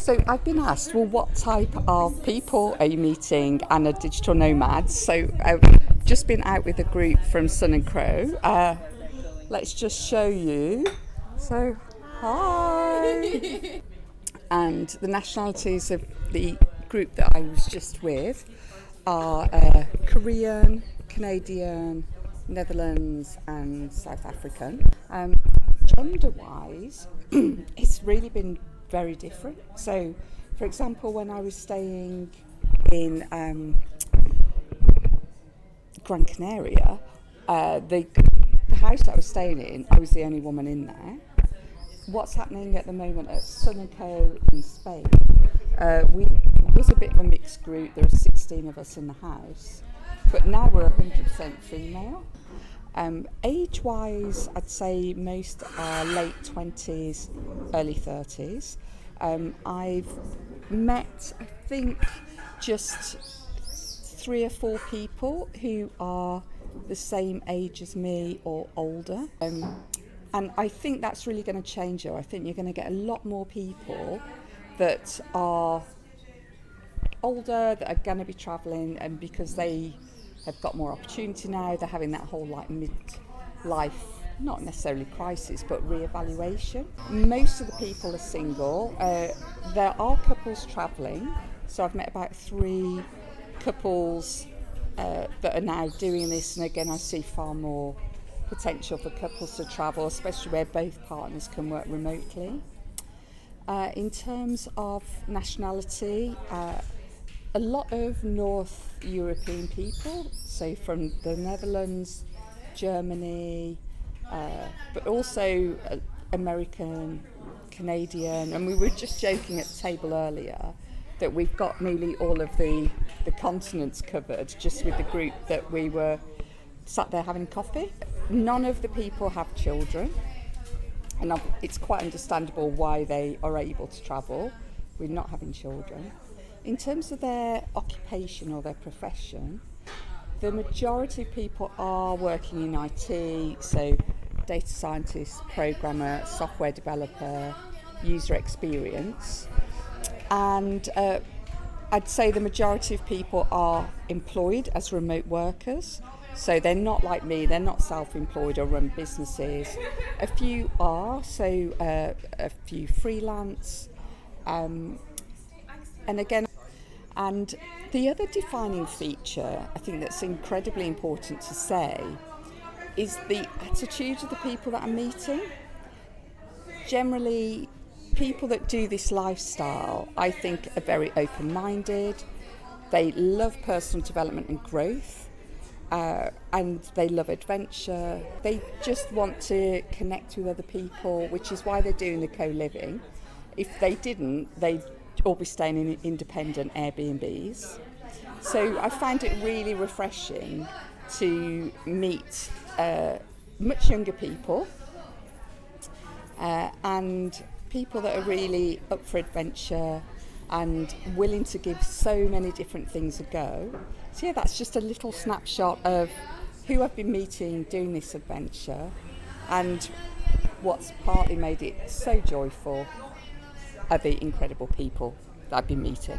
So I've been asked, well, what type of people are you meeting and are digital nomads? So I've just been out with a group from Sun and Crow. Let's just show you. So, hi. And the nationalities of the group that I was just with are Korean, Canadian, Netherlands and South African. Gender-wise, it's really been very different. So, for example, when I was staying in Gran Canaria, the house that I was staying in, I was the only woman in there. What's happening at the moment at Sun and Co in Spain, we was a bit of a mixed group. There are 16 of us in the house, but now we're 100% female. Age-wise, I'd say most are late 20s, early 30s. I've met, I think, just 3 or 4 people who are the same age as me or older. And I think that's really going to change it. I think you're going to get a lot more people that are older, that are going to be travelling, and because they have got more opportunity now, they're having that whole like midlife, not necessarily crisis, but re-evaluation. Most of the people are single. There are couples travelling, so I've met about 3 couples that are now doing this, and again I see far more potential for couples to travel, especially where both partners can work remotely. In terms of nationality, a lot of North European people, so from the Netherlands, Germany, but also American, Canadian, and we were just joking at the table earlier that we've got nearly all of the continents covered just with the group that we were sat there having coffee. None of the people have children, and it's quite understandable why they are able to travel with not having children. In terms of their occupation or their profession, the majority of people are working in IT, so data scientist, programmer, software developer, user experience. And I'd say the majority of people are employed as remote workers. So they're not like me, they're not self-employed or run businesses. A few are, so a few freelance. And again, and the other defining feature, I think that's incredibly important to say, is the attitude of the people that I'm meeting. Generally, people that do this lifestyle, I think, are very open-minded. They love personal development and growth. And they love adventure. They just want to connect with other people, which is why they're doing the co-living. If they didn't, they'd all be staying in independent Airbnbs. So I find it really refreshing to meet much younger people and people that are really up for adventure and willing to give so many different things a go. So yeah, that's just a little snapshot of who I've been meeting doing this adventure, and what's partly made it so joyful are the incredible people that I've been meeting.